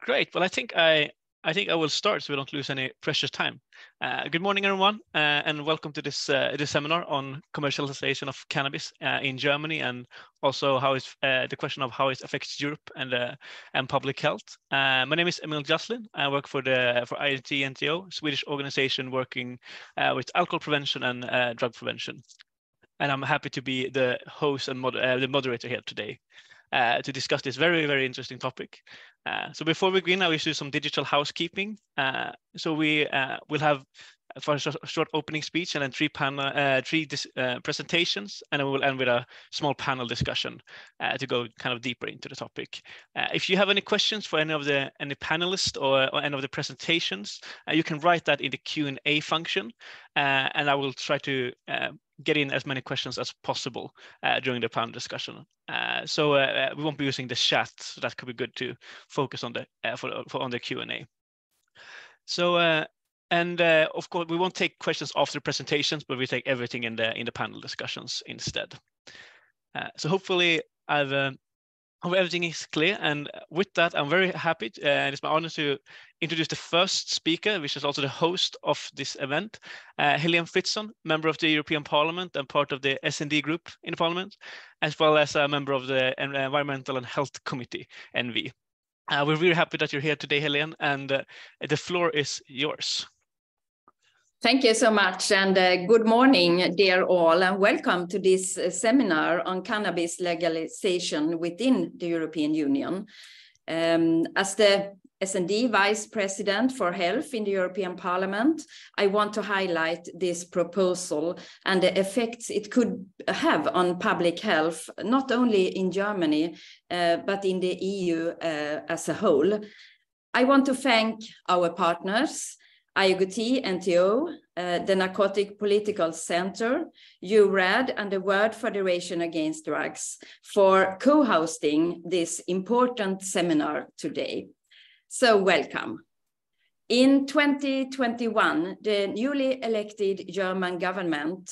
Great. Well, I think I will start so we don't lose any precious time. Good morning, everyone, and welcome to this seminar on commercialization of cannabis in Germany, and also how the question of how it affects Europe and public health. My name is Emil Jaslin. I work for IOGT-NTO, Swedish organization working with alcohol prevention and drug prevention, and I'm happy to be the host and the moderator here today. To discuss this very, very interesting topic. So before we begin, I will do some digital housekeeping. So we will have for a short opening speech and then three presentations, and then we will end with a small panel discussion to go kind of deeper into the topic. If you have any questions for any panelists or any of the presentations, you can write that in the Q&A function, and I will try to get in as many questions as possible during the panel discussion. So we won't be using the chat, so that could be good to focus on the Q&A. So of course we won't take questions after presentations, but we take everything in the panel discussions instead. So hopefully everything is clear, and with that, I'm very happy, and it's my honor to introduce the first speaker, which is also the host of this event, Helene Fritzon, member of the European Parliament and part of the S&D group in the Parliament, as well as a member of the Environmental and Health Committee, ENVI. We're really happy that you're here today, Helene, and the floor is yours. Thank you so much, and good morning, dear all, and welcome to this seminar on cannabis legalization within the European Union. As the S&D Vice President for Health in the European Parliament, I want to highlight this proposal and the effects it could have on public health, not only in Germany, but in the EU as a whole. I want to thank our partners, IOGT-NTO, the Narkotikapolitiskt Center, EURAD, and the World Federation Against Drugs for co-hosting this important seminar today. So welcome. In 2021, the newly elected German government,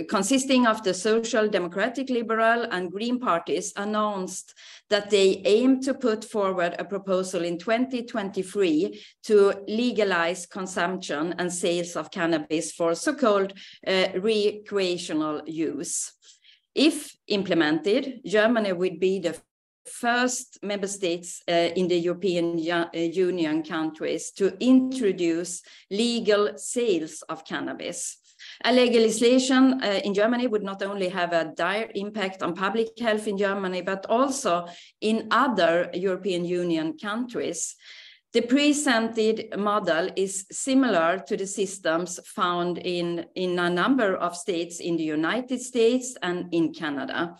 consisting of the Social Democratic, Liberal, and Green parties, announced that they aim to put forward a proposal in 2023 to legalize consumption and sales of cannabis for so-called recreational use. If implemented, Germany would be the first member states in the European Union countries to introduce legal sales of cannabis. A legalization in Germany would not only have a dire impact on public health in Germany, but also in other European Union countries. The presented model is similar to the systems found in a number of states in the United States and in Canada.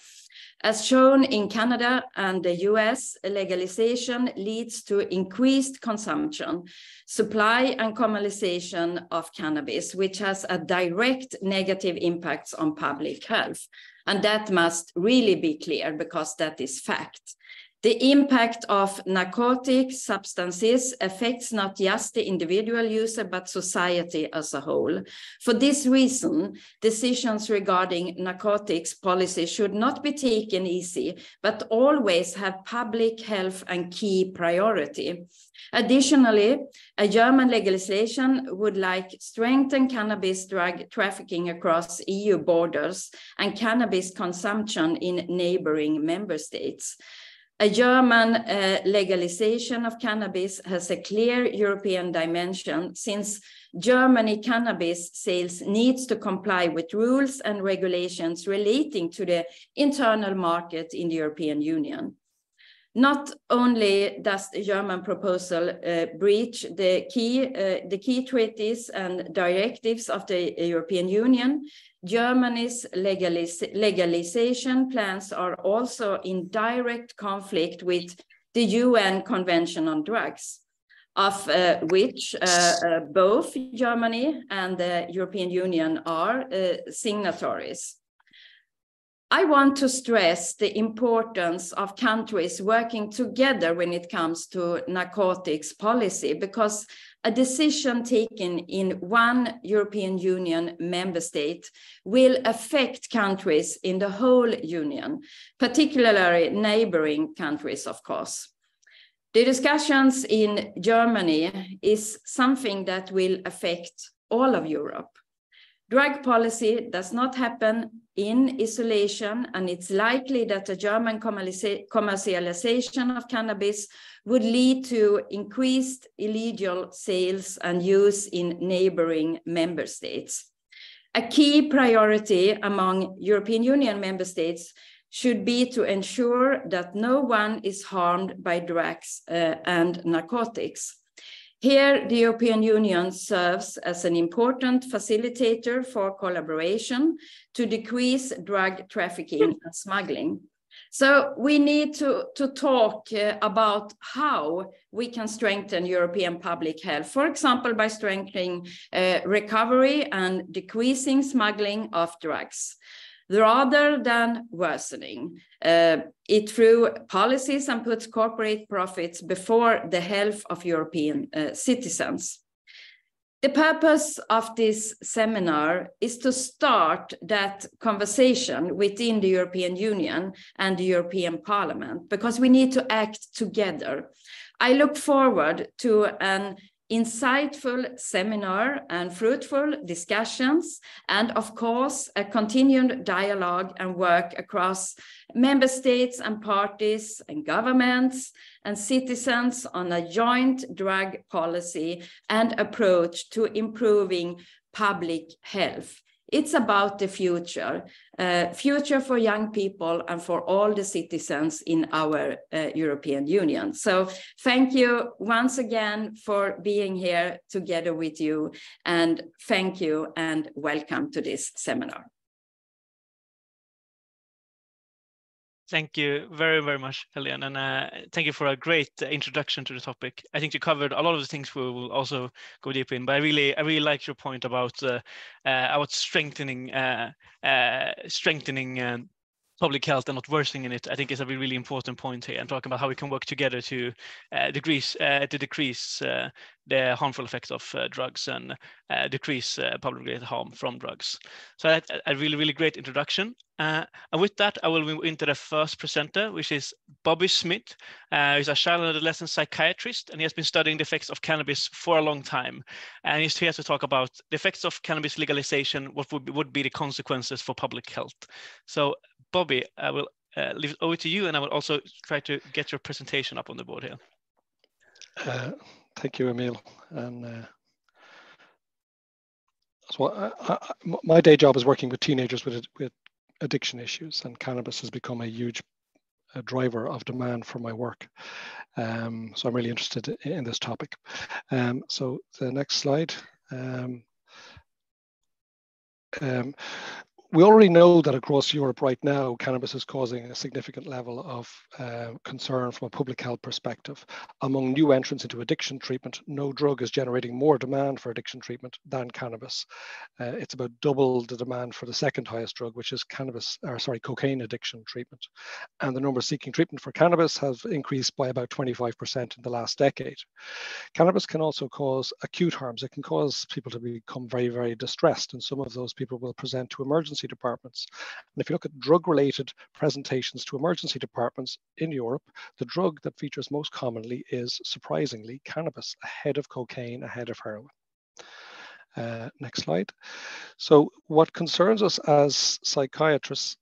As shown in Canada and the US, legalization leads to increased consumption, supply and commercialization of cannabis, which has a direct negative impact on public health. And that must really be clear because that is fact. The impact of narcotic substances affects not just the individual user, but society as a whole. For this reason, decisions regarding narcotics policy should not be taken easy, but always have public health and key priority. Additionally, a German legislation would like strengthen cannabis drug trafficking across EU borders and cannabis consumption in neighboring member states. A German legalization of cannabis has a clear European dimension, since Germany cannabis sales needs to comply with rules and regulations relating to the internal market in the European Union. Not only does the German proposal breach the key treaties and directives of the European Union, Germany's legalization plans are also in direct conflict with the UN Convention on Drugs, of which both Germany and the European Union are signatories. I want to stress the importance of countries working together when it comes to narcotics policy, because a decision taken in one European Union member state will affect countries in the whole Union, particularly neighboring countries, of course. The discussions in Germany is something that will affect all of Europe. Drug policy does not happen in isolation, and it's likely that the German commercialization of cannabis would lead to increased illegal sales and use in neighboring member states. A key priority among European Union member states should be to ensure that no one is harmed by drugs and narcotics. Here, the European Union serves as an important facilitator for collaboration to decrease drug trafficking and smuggling. So we need to talk about how we can strengthen European public health, for example, by strengthening recovery and decreasing smuggling of drugs, rather than worsening it through policies and puts corporate profits before the health of European citizens. The purpose of this seminar is to start that conversation within the European Union and the European Parliament, because we need to act together. I look forward to an insightful seminar and fruitful discussions, and of course, a continued dialogue and work across member states and parties and governments and citizens on a joint drug policy and approach to improving public health. It's about the future for young people and for all the citizens in our European Union. So thank you once again for being here together with you, and thank you and welcome to this seminar. Thank you very, very much, Helene, and thank you for a great introduction to the topic. I think you covered a lot of the things we will also go deep in, but I really like your point about strengthening public health and not worsening it. I think is a really important point here, and talking about how we can work together to decrease the harmful effects of drugs and decrease public-related harm from drugs. So that's a really great introduction. And with that, I will move into the first presenter, which is Bobby Smith. He's a child and adolescent psychiatrist, and he has been studying the effects of cannabis for a long time. And he's here to talk about the effects of cannabis legalization, what would be the consequences for public health. So Bobby, I will leave it over to you, and I will also try to get your presentation up on the board here. Thank you, Emil. And so my day job is working with teenagers with addiction issues, and cannabis has become a huge driver of demand for my work. So I'm really interested in this topic. So the next slide. We already know that across Europe right now, cannabis is causing a significant level of concern from a public health perspective. Among new entrants into addiction treatment, no drug is generating more demand for addiction treatment than cannabis. It's about double the demand for the second highest drug, which is cocaine addiction treatment. And the number seeking treatment for cannabis has increased by about 25% in the last decade. Cannabis can also cause acute harms. It can cause people to become very, very distressed, and some of those people will present to emergency departments. And if you look at drug-related presentations to emergency departments in Europe, the drug that features most commonly is, surprisingly, cannabis, ahead of cocaine, ahead of heroin. Next slide. So what concerns us as psychiatrists,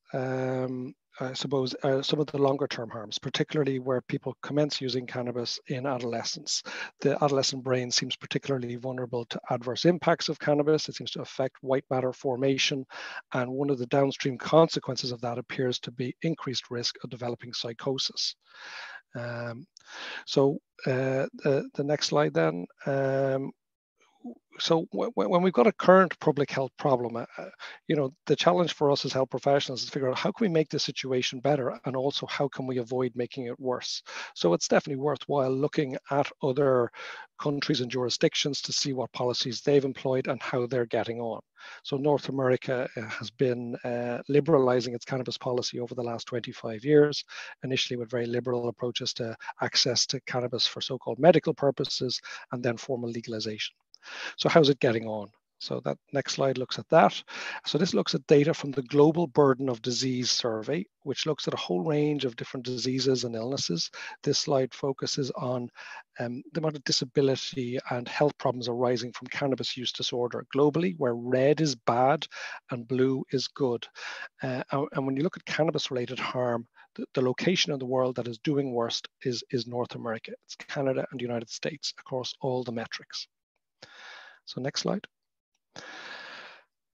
I suppose, some of the longer term harms, particularly where people commence using cannabis in adolescence. The adolescent brain seems particularly vulnerable to adverse impacts of cannabis. It seems to affect white matter formation. And one of the downstream consequences of that appears to be increased risk of developing psychosis. So the next slide then. So when we've got a current public health problem, the challenge for us as health professionals is to figure out how can we make the situation better, and also how can we avoid making it worse. So it's definitely worthwhile looking at other countries and jurisdictions to see what policies they've employed and how they're getting on. So North America has been liberalizing its cannabis policy over the last 25 years, initially with very liberal approaches to access to cannabis for so-called medical purposes, and then formal legalization. So how's it getting on? So that next slide looks at that. So this looks at data from the Global Burden of Disease Survey, which looks at a whole range of different diseases and illnesses. This slide focuses on the amount of disability and health problems arising from cannabis use disorder globally, where red is bad and blue is good. And when you look at cannabis-related harm, the location in the world that is doing worst is North America. It's Canada and the United States across all the metrics. So next slide.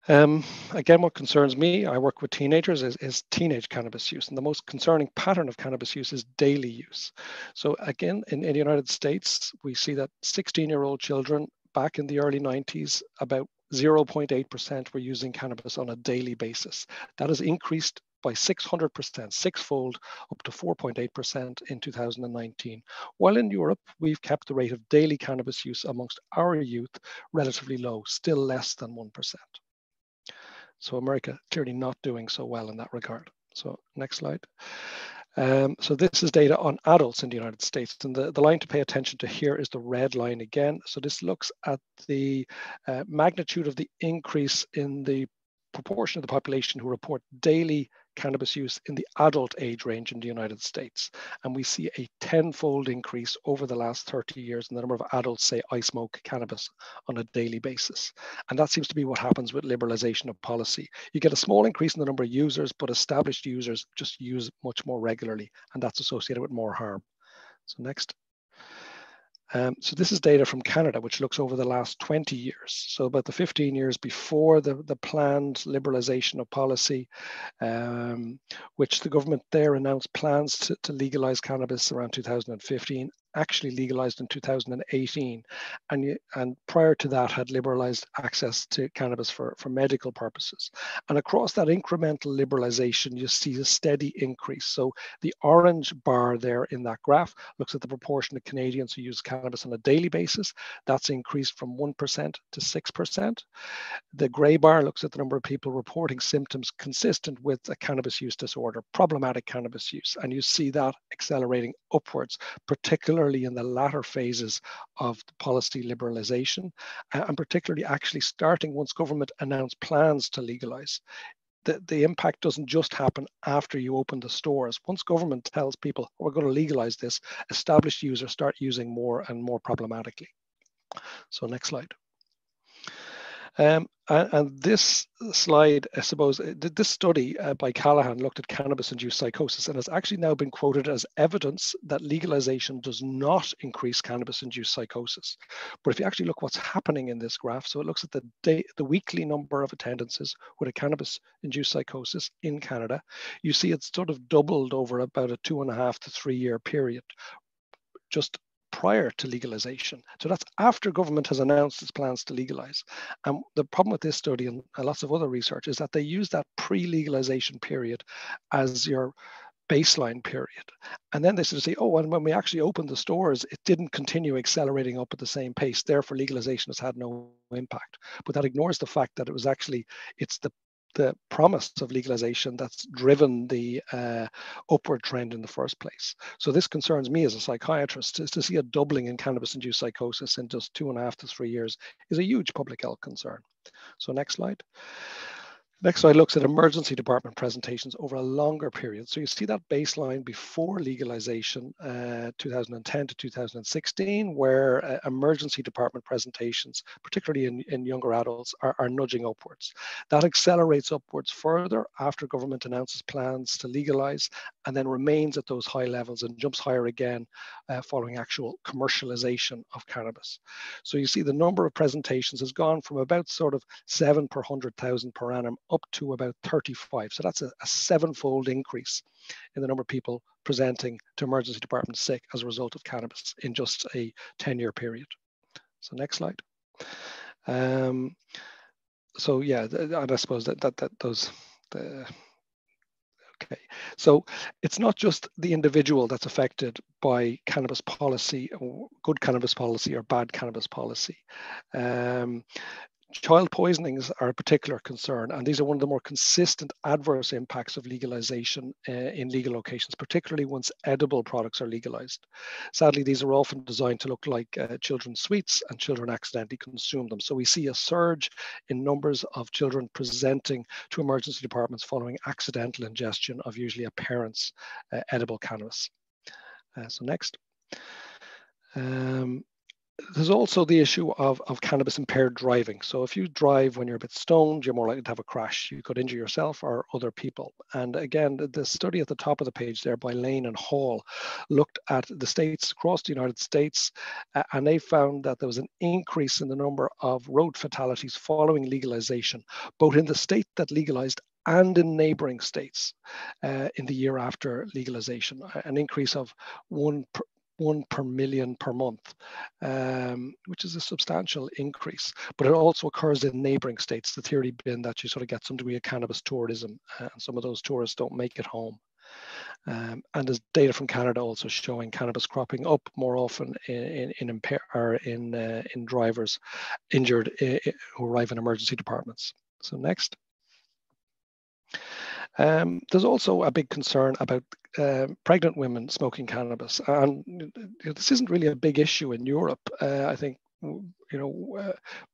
Again, what concerns me, I work with teenagers, is teenage cannabis use. And the most concerning pattern of cannabis use is daily use. So again, in the United States, we see that 16-year-old children back in the early 90s, about 0.8% were using cannabis on a daily basis. That has increased by 600%, sixfold, up to 4.8% in 2019. While in Europe, we've kept the rate of daily cannabis use amongst our youth relatively low, still less than 1%. So America clearly not doing so well in that regard. So next slide. So this is data on adults in the United States, and the line to pay attention to here is the red line again. So this looks at the magnitude of the increase in the proportion of the population who report daily cannabis use in the adult age range in the United States. And we see a 10-fold increase over the last 30 years in the number of adults say, I smoke cannabis on a daily basis. And that seems to be what happens with liberalization of policy. You get a small increase in the number of users, but established users just use much more regularly, and that's associated with more harm. So next. So this is data from Canada, which looks over the last 20 years. So about the 15 years before the planned liberalization of policy, which the government there announced plans to legalize cannabis around 2015, actually legalized in 2018. And prior to that had liberalized access to cannabis for medical purposes. And across that incremental liberalization, you see a steady increase. So the orange bar there in that graph looks at the proportion of Canadians who use cannabis on a daily basis. That's increased from 1% to 6%. The gray bar looks at the number of people reporting symptoms consistent with a cannabis use disorder, problematic cannabis use. And you see that accelerating upwards, particularly in the latter phases of the policy liberalization, and particularly actually starting once government announced plans to legalize. The impact doesn't just happen after you open the stores. Once government tells people, we're going to legalize this, established users start using more and more problematically. So next slide. And this slide, I suppose, this study by Callahan looked at cannabis-induced psychosis and has actually now been quoted as evidence that legalization does not increase cannabis-induced psychosis. But if you actually look what's happening in this graph, so it looks at the weekly number of attendances with a cannabis-induced psychosis in Canada, you see it's sort of doubled over about a 2.5 to 3 year period, just prior to legalization. So that's after government has announced its plans to legalize. And the problem with this study and lots of other research is that they use that pre-legalization period as your baseline period. And then they sort of say, oh, and when we actually opened the stores, it didn't continue accelerating up at the same pace. Therefore, legalization has had no impact. But that ignores the fact that it's the promise of legalization that's driven the upward trend in the first place. So this concerns me as a psychiatrist. To see a doubling in cannabis-induced psychosis in just 2.5 to 3 years is a huge public health concern. So next slide. Next slide looks at emergency department presentations over a longer period. So you see that baseline before legalization, 2010 to 2016, where emergency department presentations, particularly in younger adults, are nudging upwards. That accelerates upwards further after government announces plans to legalize, and then remains at those high levels and jumps higher again following actual commercialization of cannabis. So you see the number of presentations has gone from about sort of 7 per 100,000 per annum up to about 35. So that's a 7-fold increase in the number of people presenting to emergency departments sick as a result of cannabis in just a 10-year period. So next slide. So yeah, and I suppose okay, so it's not just the individual that's affected by cannabis policy, or good cannabis policy or bad cannabis policy. Child poisonings are a particular concern, and these are one of the more consistent adverse impacts of legalization in legal locations, particularly once edible products are legalized. Sadly, these are often designed to look like children's sweets, and children accidentally consume them. So we see a surge in numbers of children presenting to emergency departments following accidental ingestion of usually a parent's edible cannabis. So next. There's also the issue of cannabis impaired driving. So if you drive when you're a bit stoned, you're more likely to have a crash. You could injure yourself or other people. And again, the study at the top of the page there by Lane and Hall looked at the states across the United States, and they found that there was an increase in the number of road fatalities following legalization, both in the state that legalized and in neighboring states in the year after legalization, an increase of one per million per month, which is a substantial increase. But it also occurs in neighboring states. The theory being that you sort of get some degree of cannabis tourism, and some of those tourists don't make it home. And there's data from Canada also showing cannabis cropping up more often in drivers injured who arrive in emergency departments. So next. There's also a big concern about pregnant women smoking cannabis, and this isn't really a big issue in Europe. I think women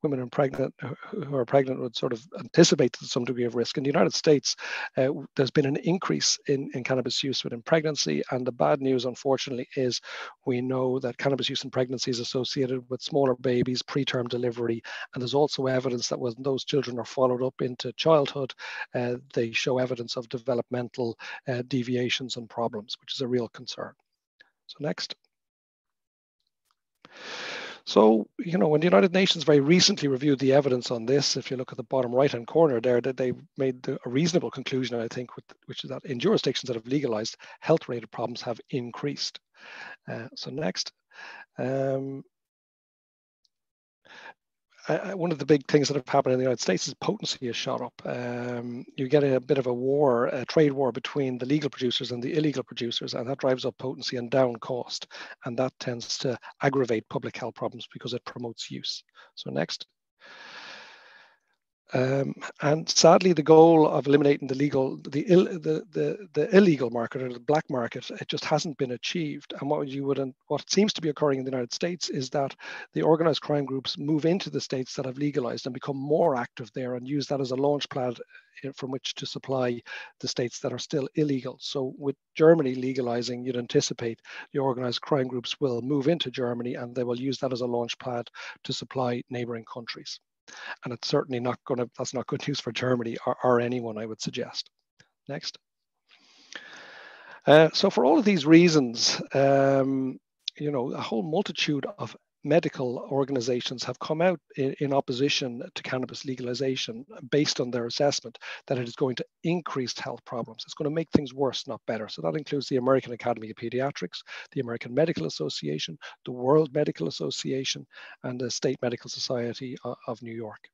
who are pregnant would sort of anticipate some degree of risk. In the United States, there's been an increase in cannabis use within pregnancy, and the bad news, unfortunately, is we know that cannabis use in pregnancy is associated with smaller babies, preterm delivery, and there's also evidence that when those children are followed up into childhood, they show evidence of developmental deviations and problems, which is a real concern. So next. So, when the United Nations very recently reviewed the evidence on this, if you look at the bottom right-hand corner there, that they made a reasonable conclusion, I think, which is that in jurisdictions that have legalized, health-related problems have increased. So next. One of the big things that have happened in the United States is potency has shot up. You get a bit of a trade war between the legal producers and the illegal producers, and that drives up potency and down cost. And that tends to aggravate public health problems because it promotes use. So next. And sadly, the goal of eliminating the illegal market or the black market, it just hasn't been achieved. And what seems to be occurring in the United States is that the organized crime groups move into the states that have legalized and become more active there, and use that as a launch pad from which to supply the states that are still illegal. So with Germany legalizing, you'd anticipate the organized crime groups will move into Germany, and they will use that as a launch pad to supply neighboring countries. And it's certainly that's not good news for Germany or anyone, I would suggest. Next. So for all of these reasons, a whole multitude of medical organizations have come out in opposition to cannabis legalization based on their assessment that it is going to increase health problems. It's going to make things worse, not better. So that includes the American Academy of Pediatrics, the American Medical Association, the World Medical Association, and the State Medical Society of New York.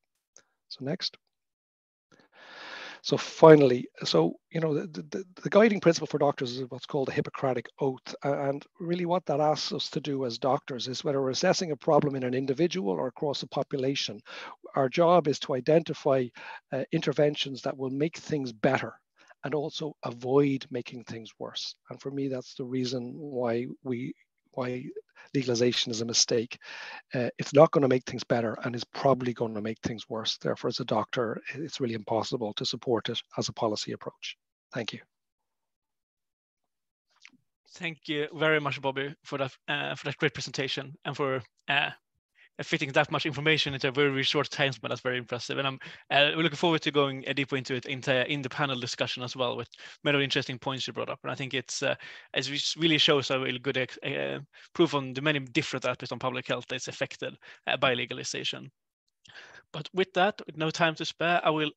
So next. So finally, the guiding principle for doctors is what's called the Hippocratic Oath. And really what that asks us to do as doctors is, whether we're assessing a problem in an individual or across a population, our job is to identify interventions that will make things better and also avoid making things worse. And for me, that's the reason why legalization is a mistake. It's not going to make things better and is probably going to make things worse. Therefore, as a doctor, it's really impossible to support it as a policy approach. Thank you. Thank you very much, Bobby, for that great presentation and for fitting that much information into a very short time span. That's very impressive, and we're looking forward to going deeper into it in the panel discussion as well, with many interesting points you brought up. And I think it really shows a really good proof on the many different aspects on public health that's affected by legalization. But with that, with no time to spare, I will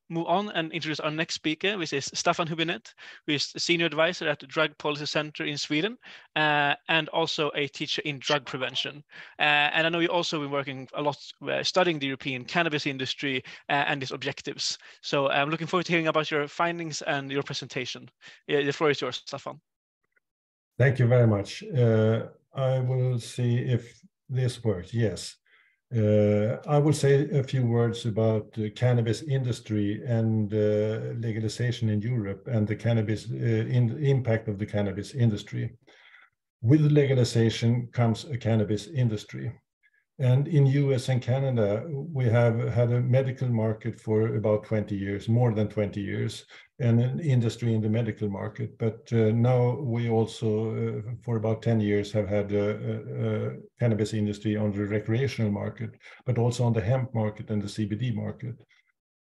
move on and introduce our next speaker, which is Staffan Hübinette, who is the Senior Advisor at the Drug-Policy Center in Sweden, and also a teacher in drug prevention. And I know you've also been working a lot studying the European cannabis industry and its objectives. So I'm looking forward to hearing about your findings and your presentation. The floor is yours, Staffan. Thank you very much. I will see if this works. Yes. I will say a few words about the cannabis industry and legalization in Europe and the cannabis impact of the cannabis industry. With legalization comes a cannabis industry. And in US and Canada, we have had a medical market for about 20 years, more than 20 years, and an industry in the medical market. But now we also, for about 10 years, have had a cannabis industry on the recreational market, but also on the hemp market and the CBD market.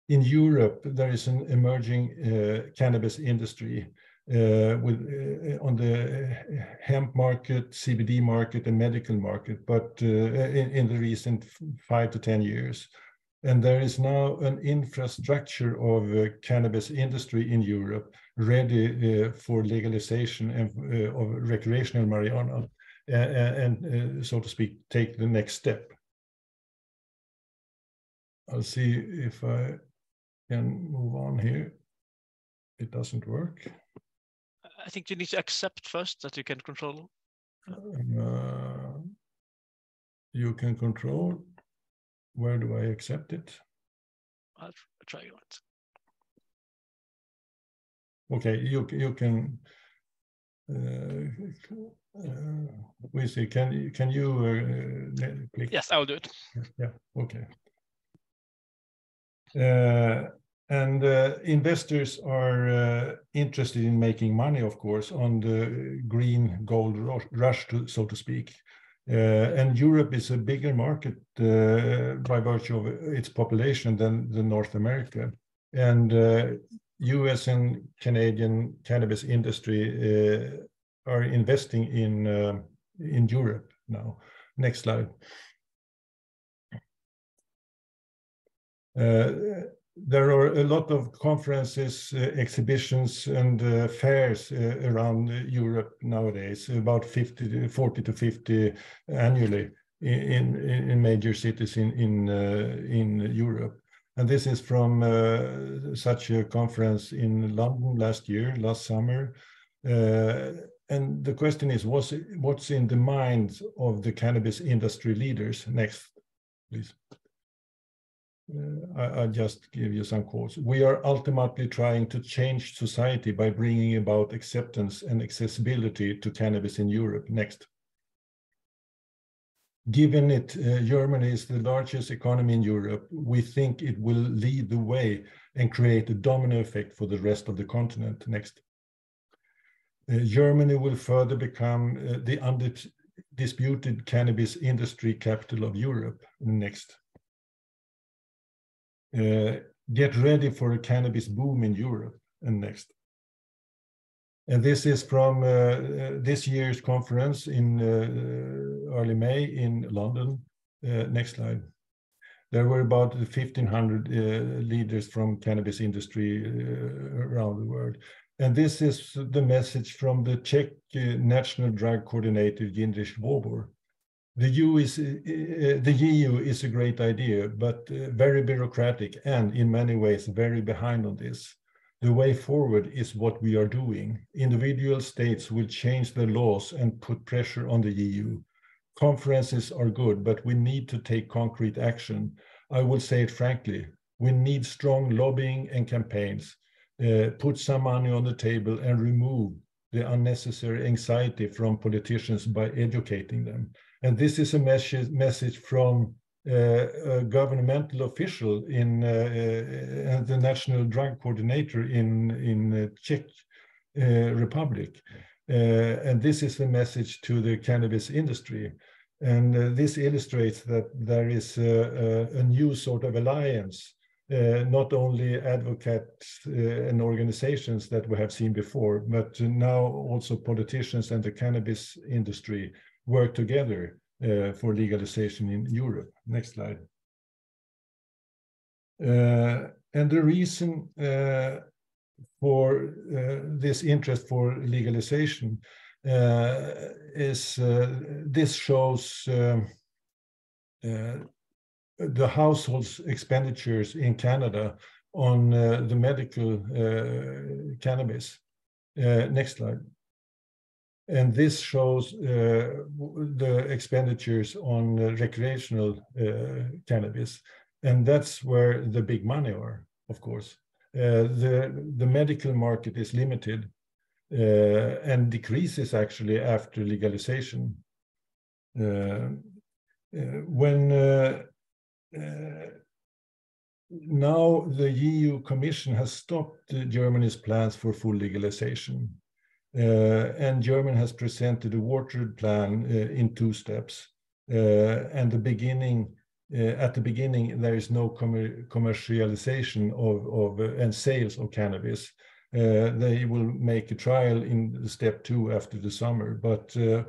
In Europe, there is an emerging cannabis industry on the hemp market, CBD market, and medical market, but in the recent 5 to 10 years. And there is now an infrastructure of cannabis industry in Europe ready for legalization of recreational marijuana and so to speak, take the next step. I'll see if I can move on here. It doesn't work. I think you need to accept first that you can control. You can control. Where do I accept it? I'll try it. Okay, you can. We see. Can you click? Yes, I'll do it. Yeah. Okay. And investors are interested in making money, of course, on the green gold rush, so to speak. And Europe is a bigger market by virtue of its population than North America. And US and Canadian cannabis industry are investing in Europe now. Next slide. There are a lot of conferences, exhibitions, and fairs around Europe nowadays, about 40 to 50 annually in major cities in Europe. And this is from such a conference in London last summer. And the question is, what's in the minds of the cannabis industry leaders? Next, please. I'll just give you some quotes. We are ultimately trying to change society by bringing about acceptance and accessibility to cannabis in Europe. Next. Given it, Germany is the largest economy in Europe, we think it will lead the way and create a domino effect for the rest of the continent. Next. Germany will further become the undisputed cannabis industry capital of Europe. Next. Get ready for a cannabis boom in Europe. And next. And this is from this year's conference in early May in London. Next slide. There were about 1,500 leaders from cannabis industry around the world. And this is the message from the Czech National Drug Coordinator, Jindřich Bobor. The EU is a great idea, but very bureaucratic and in many ways very behind on this. The way forward is what we are doing. Individual states will change their laws and put pressure on the EU. Conferences are good, but we need to take concrete action. I will say it frankly, we need strong lobbying and campaigns. Put some money on the table and remove the unnecessary anxiety from politicians by educating them. And this is a message from a governmental official in the National Drug Coordinator in Czech Republic. And this is the message to the cannabis industry. And this illustrates that there is a new sort of alliance, not only advocates and organizations that we have seen before, but now also politicians and the cannabis industry work together for legalization in Europe. Next slide. And the reason for this interest for legalization is this shows the household's expenditures in Canada on the medical cannabis. Next slide. And this shows the expenditures on recreational cannabis. And that's where the big money are, of course. The medical market is limited and decreases actually after legalization. Now the EU Commission has stopped Germany's plans for full legalization. And Germany has presented a watered plan in 2 steps. And at the beginning, there is no commercialization of and sales of cannabis. They will make a trial in step 2 after the summer, but the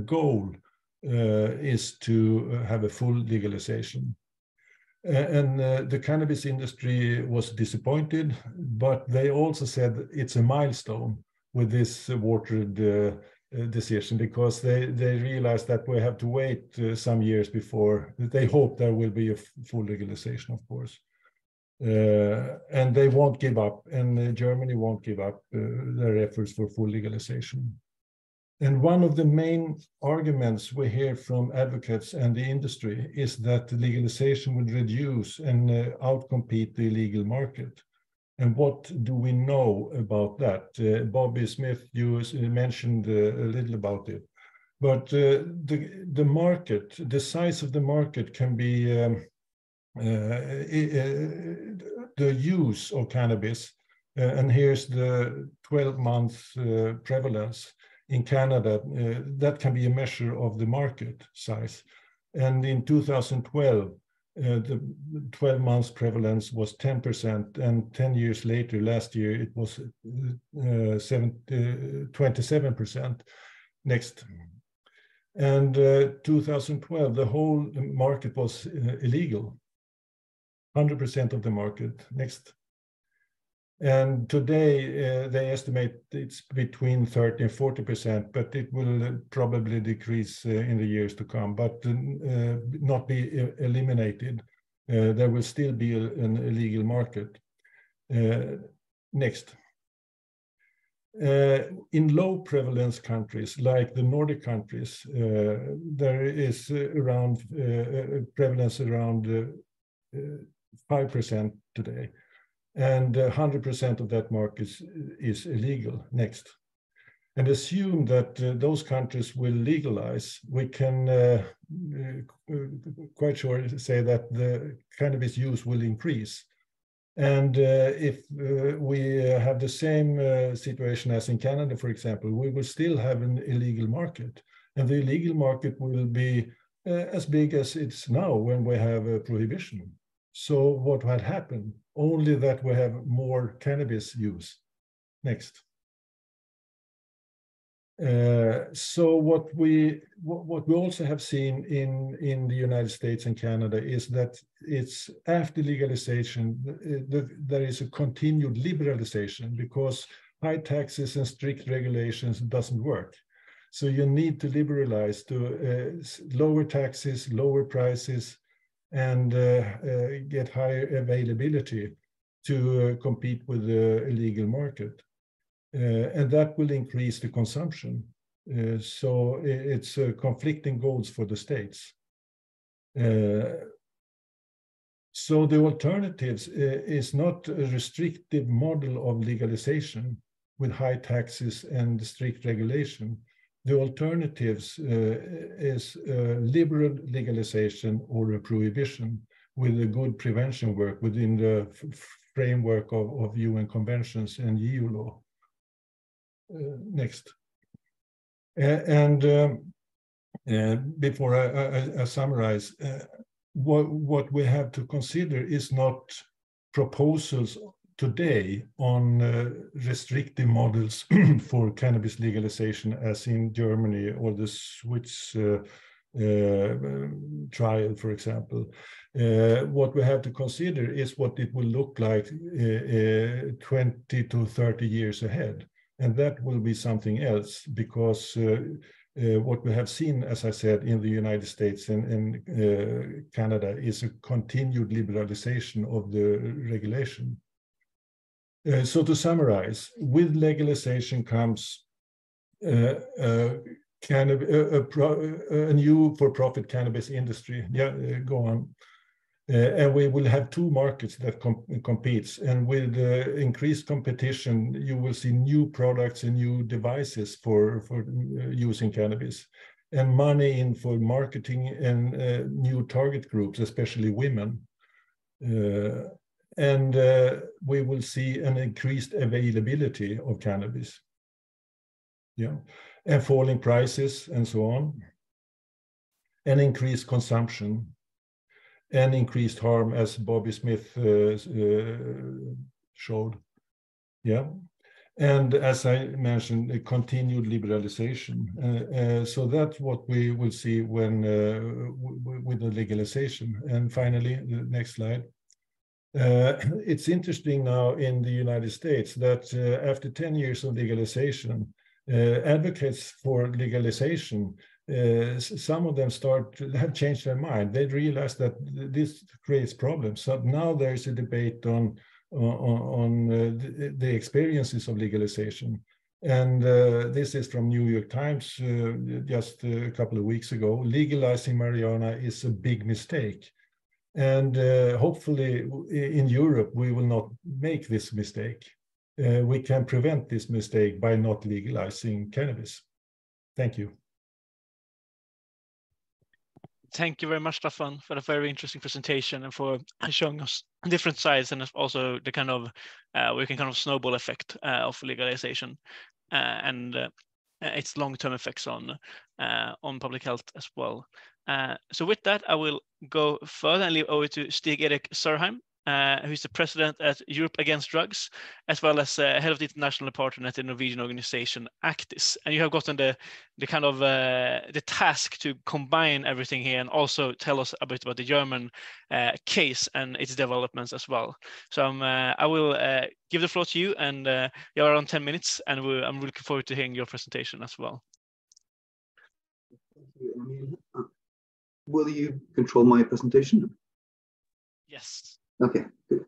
goal is to have a full legalization. And the cannabis industry was disappointed, but they also said it's a milestone with this watered decision, because they realized that we have to wait some years before. They hope there will be a full legalization, of course. And they won't give up, and Germany won't give up their efforts for full legalization. And one of the main arguments we hear from advocates and the industry is that legalization will reduce and outcompete the illegal market. And what do we know about that? Bobby Smith, you mentioned a little about it. But the market, the size of the market can be the use of cannabis. And here's the 12-month prevalence. In Canada, that can be a measure of the market size. And in 2012, the 12 months prevalence was 10%, and 10 years later, last year, it was 27%. Next. And 2012, the whole market was illegal, 100% of the market. Next. And today, they estimate it's between 30 and 40%, but it will probably decrease in the years to come, but not be eliminated. There will still be an illegal market. Next. In low prevalence countries, like the Nordic countries, there is around prevalence around 5% today. And 100% of that market is illegal. Next. And assume that those countries will legalize, we can quite sure say that the cannabis use will increase. And if we have the same situation as in Canada, for example, we will still have an illegal market. And the illegal market will be as big as it's now when we have a prohibition. So what had happened? Only that we have more cannabis use. Next. So what we also have seen in the United States and Canada is that it's after legalization, there is a continued liberalization, because high taxes and strict regulations doesn't work. So you need to liberalize to lower taxes, lower prices, and get higher availability to compete with the illegal market. And that will increase the consumption. So it's conflicting goals for the states. So the alternatives is not a restrictive model of legalization with high taxes and strict regulation. The alternatives is liberal legalization or a prohibition with a good prevention work within the framework of UN conventions and EU law. Next. And before I summarize, what we have to consider is not proposals today on restrictive models for cannabis legalization, as in Germany or the Swiss trial, for example. What we have to consider is what it will look like 20 to 30 years ahead. And that will be something else, because what we have seen, as I said, in the United States and Canada is a continued liberalization of the regulation. So to summarize, with legalization comes a new for-profit cannabis industry. Yeah, go on. And we will have two markets that competes, and with increased competition, you will see new products and new devices for using cannabis, and money in for marketing and new target groups, especially women. And we will see an increased availability of cannabis. Yeah, and falling prices and so on, and increased consumption, and increased harm, as Bobby Smith showed. Yeah, and as I mentioned, a continued liberalization. So that's what we will see when with the legalization. And finally, the next slide. It's interesting now in the United States that after 10 years of legalization, advocates for legalization, some of them have changed their mind. They realize that this creates problems. So now there's a debate on the experiences of legalization. And this is from New York Times just a couple of weeks ago. Legalizing marijuana is a big mistake. And hopefully in Europe, we will not make this mistake. We can prevent this mistake by not legalizing cannabis. Thank you. Thank you very much, Staffan, for a very interesting presentation and for showing us different sides, and also the kind of we can kind of snowball effect of legalization and its long-term effects on public health as well. So with that, I will go further and leave over to Stig-Erik Sörheim, who's the president at Europe Against Drugs, as well as head of the international department at the Norwegian organization Actis. And you have gotten the kind of the task to combine everything here and also tell us a bit about the German case and its developments as well. So I will give the floor to you, and you're around 10 minutes, and I'm looking forward to hearing your presentation as well. Thank you, Emil. Will you control my presentation? Yes. Okay, good.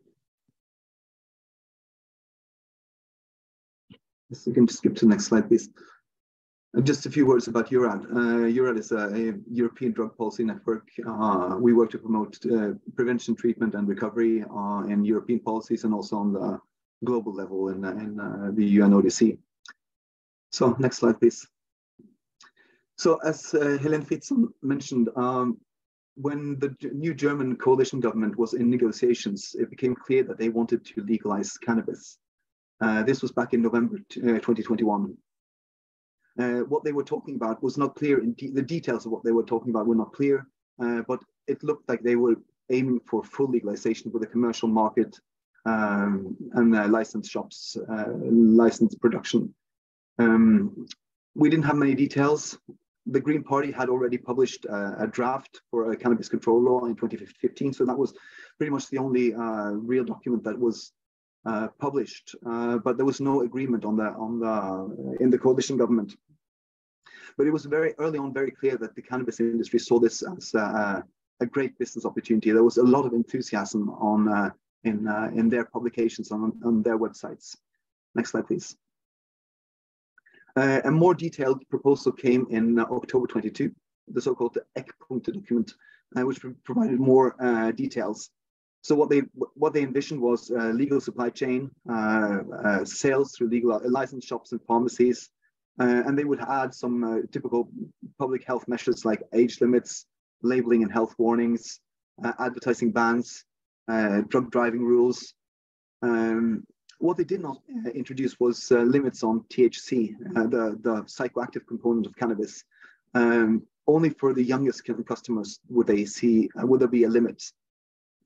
Yes, you can just skip to the next slide, please. Just a few words about EURAD. EURAD is a European drug policy network. We work to promote prevention, treatment, and recovery in European policies, and also on the global level in the UNODC. So, next slide, please. So, as Helene Fritzon mentioned, when the new German coalition government was in negotiations, it became clear that they wanted to legalize cannabis. This was back in November 2021. What they were talking about was not clear. The details of what they were talking about were not clear, but it looked like they were aiming for full legalization with a commercial market and licensed shops, licensed production. We didn't have many details. The Green Party had already published a draft for a cannabis control law in 2015, so that was pretty much the only real document that was published. But there was no agreement in the coalition government. But it was very early on very clear that the cannabis industry saw this as a great business opportunity. There was a lot of enthusiasm in their publications on their websites. Next slide, please. A more detailed proposal came in October 22, the so-called Eckpunkte document, which provided more details. So what they envisioned was legal supply chain, sales through legal licensed shops and pharmacies, and they would add some typical public health measures like age limits, labeling and health warnings, advertising bans, drug driving rules. What they did not introduce was limits on THC, the psychoactive component of cannabis. Only for the youngest customers would there be a limit.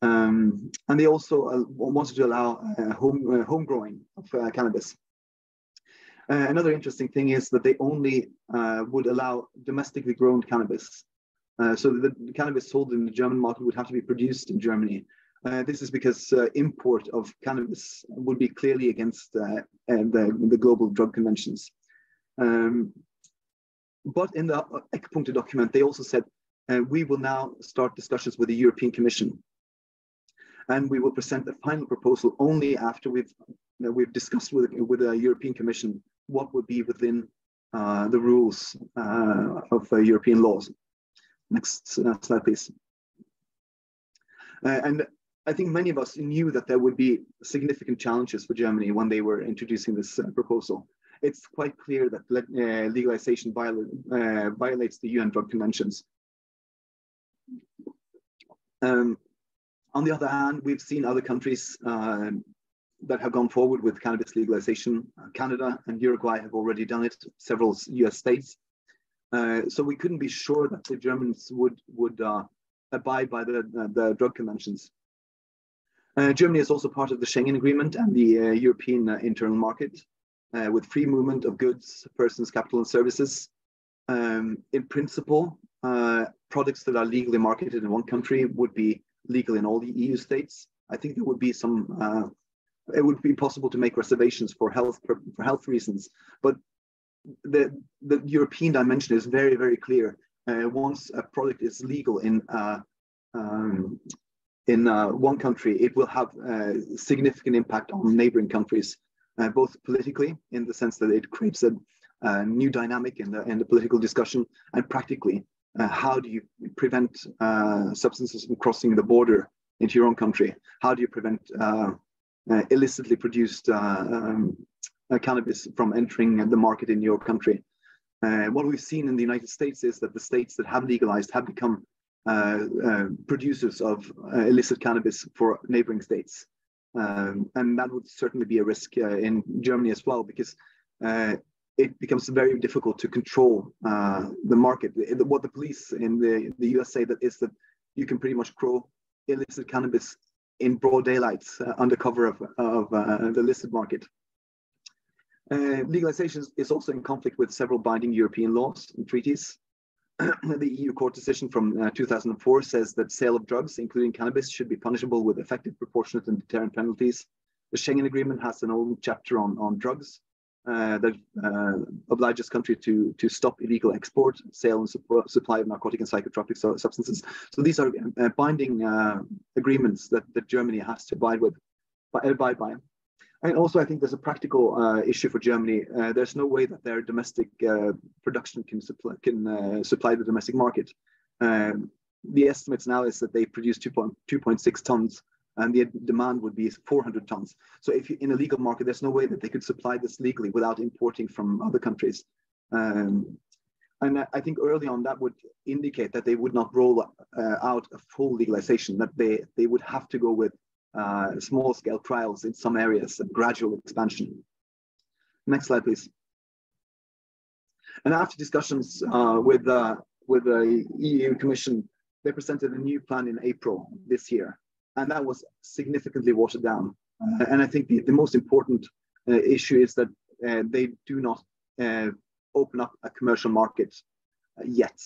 And they also wanted to allow home growing of cannabis. Another interesting thing is that they only would allow domestically grown cannabis. So the cannabis sold in the German market would have to be produced in Germany. This is because import of cannabis would be clearly against the global drug conventions. But in the Eckpunkte document, they also said, we will now start discussions with the European Commission. And we will present a final proposal only after we've discussed with the European Commission what would be within the rules of European laws. Next slide, please. And I think many of us knew that there would be significant challenges for Germany when they were introducing this proposal. It's quite clear that legalization violates the UN drug conventions. On the other hand, we've seen other countries that have gone forward with cannabis legalization. Canada and Uruguay have already done it, several US states. So we couldn't be sure that the Germans would abide by the drug conventions. Germany is also part of the Schengen Agreement and the European internal market with free movement of goods, persons, capital, and services. In principle, products that are legally marketed in one country would be legal in all the EU states. I think there would be some, it would be possible to make reservations for health reasons, but the European dimension is very, very clear. Once a product is legal in one country, it will have a significant impact on neighboring countries, both politically, in the sense that it creates a new dynamic in the political discussion, and practically, how do you prevent substances from crossing the border into your own country? How do you prevent illicitly produced cannabis from entering the market in your country? What we've seen in the United States is that the states that have legalized have become producers of illicit cannabis for neighboring states. And that would certainly be a risk in Germany as well, because it becomes very difficult to control the market. What the police in the US say is that you can pretty much grow illicit cannabis in broad daylight under cover of the illicit market. Legalization is also in conflict with several binding European laws and treaties. The EU court decision from 2004 says that sale of drugs, including cannabis, should be punishable with effective, proportionate, and deterrent penalties. The Schengen Agreement has an own chapter on drugs that obliges countries to stop illegal export, sale, and supply of narcotic and psychotropic substances. So these are binding agreements that Germany has to abide by. And also, I think there's a practical issue for Germany. There's no way that their domestic production can supply the domestic market. The estimates now is that they produce 2.6 tons, and the demand would be 400 tons. So if in a legal market, there's no way that they could supply this legally without importing from other countries. And I think early on that would indicate that they would not roll out a full legalization, that they would have to go with small-scale trials in some areas and gradual expansion. Next slide, please. And after discussions with the EU Commission, they presented a new plan in April this year, and that was significantly watered down. And I think the most important issue is that they do not open up a commercial market yet.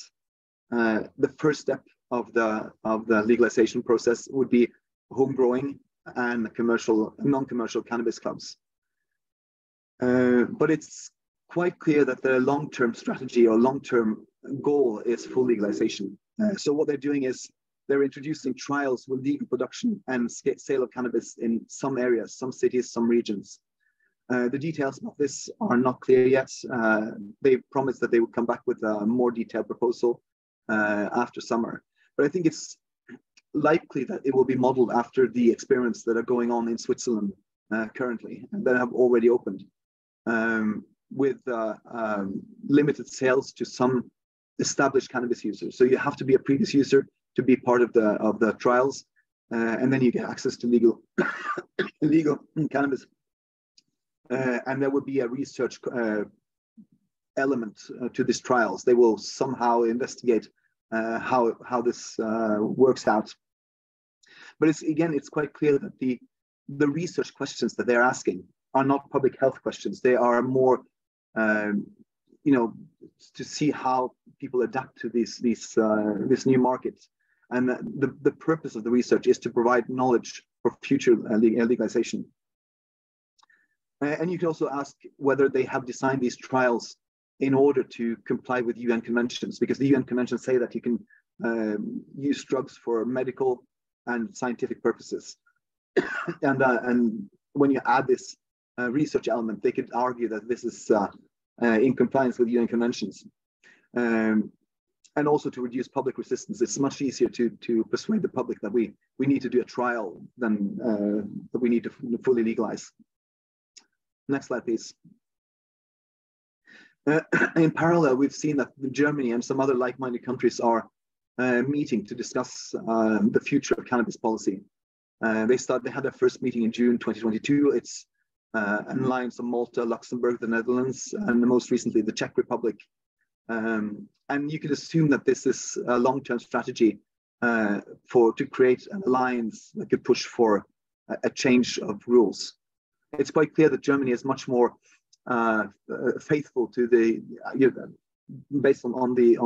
The first step of the legalization process would be home growing and non-commercial cannabis clubs. But it's quite clear that the long-term strategy or long-term goal is full legalization. So what they're doing is they're introducing trials with legal production and sale of cannabis in some areas, some cities, some regions. The details of this are not clear yet. They promised that they would come back with a more detailed proposal after summer. But I think it's likely that it will be modeled after the experiments that are going on in Switzerland currently, and that have already opened, with limited sales to some established cannabis users. So you have to be a previous user to be part of the trials, and then you get access to legal cannabis. And there will be a research element to these trials. They will somehow investigate how this works out. But it's quite clear that the research questions that they're asking are not public health questions. They are more, to see how people adapt to this new market. And the purpose of the research is to provide knowledge for future legalization. And you can also ask whether they have designed these trials in order to comply with UN conventions, because the UN conventions say that you can use drugs for medical and scientific purposes. And when you add this research element, they could argue that this is in compliance with UN conventions. And also to reduce public resistance. It's much easier to persuade the public that we need to do a trial than that we need to fully legalize. Next slide, please. In parallel, we've seen that Germany and some other like-minded countries are meeting to discuss the future of cannabis policy. They had their first meeting in June 2022. It's an alliance of Malta, Luxembourg, the Netherlands, and most recently the Czech Republic. And you can assume that this is a long-term strategy to create an alliance that could push for a change of rules. It's quite clear that Germany is much more faithful to the, based on the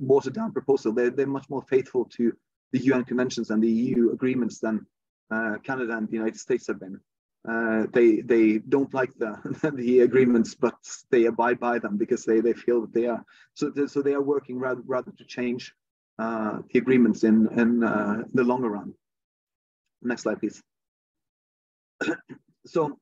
watered down proposal, they're much more faithful to the UN conventions and the EU agreements than Canada and the United States have been. They don't like the agreements, but they abide by them because they feel that they are so they are working rather to change the agreements in the longer run. Next slide, please. So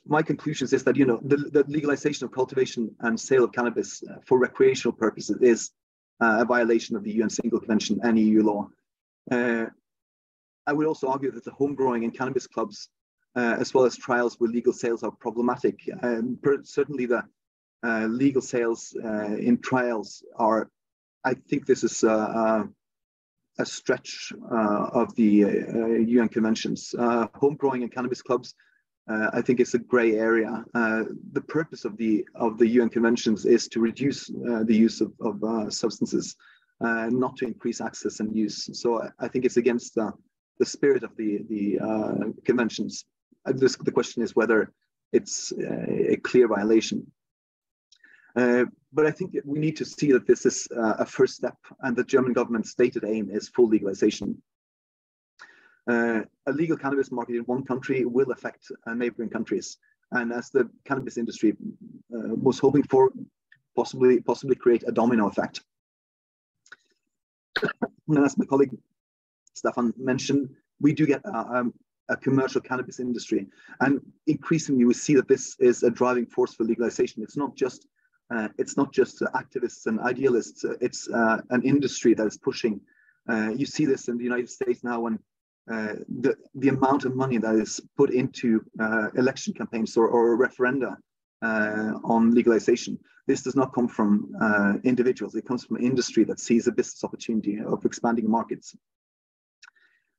my conclusions is that the legalization of cultivation and sale of cannabis for recreational purposes is a violation of the UN Single Convention and EU law. I would also argue that the home growing in cannabis clubs, as well as trials where legal sales are problematic. Certainly the legal sales in trials are, I think this is a stretch of the UN conventions. Home growing in cannabis clubs, I think it's a gray area. The purpose of the UN conventions is to reduce the use of substances, not to increase access and use. So I think it's against the spirit of the conventions. The question is whether it's a clear violation. But I think we need to see that this is a first step, and the German government's stated aim is full legalization. A legal cannabis market in one country will affect neighboring countries, and as the cannabis industry was hoping for, possibly create a domino effect. And as my colleague Stefan mentioned, we do get a commercial cannabis industry, and increasingly we see that this is a driving force for legalization. It's not just activists and idealists. It's an industry that is pushing. You see this in the United States now, when the amount of money that is put into election campaigns or referenda on legalization. This does not come from individuals. It comes from industry that sees a business opportunity of expanding markets.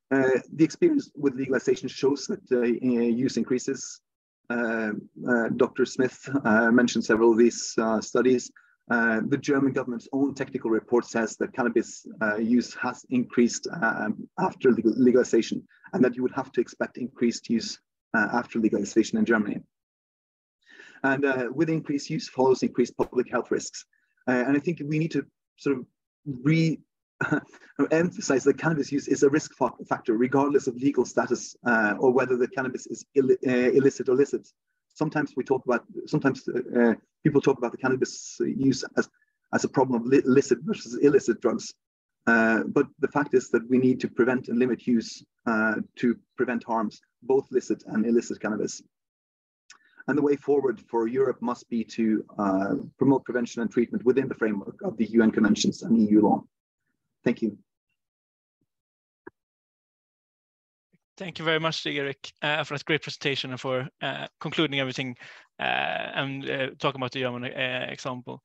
The experience with legalization shows that use increases. Dr. Smith mentioned several of these studies. The German government's own technical report says that cannabis use has increased after legalization, and that you would have to expect increased use after legalization in Germany. And with increased use follows increased public health risks. And I think we need to sort of emphasize that cannabis use is a risk factor, regardless of legal status or whether the cannabis is illicit or licit. Sometimes people talk about the cannabis use as a problem of licit versus illicit drugs. But the fact is that we need to prevent and limit use to prevent harms, both licit and illicit cannabis. And the way forward for Europe must be to promote prevention and treatment within the framework of the UN conventions and EU law. Thank you. Thank you very much, Stig-Erik, for that great presentation and for concluding everything and talking about the German example.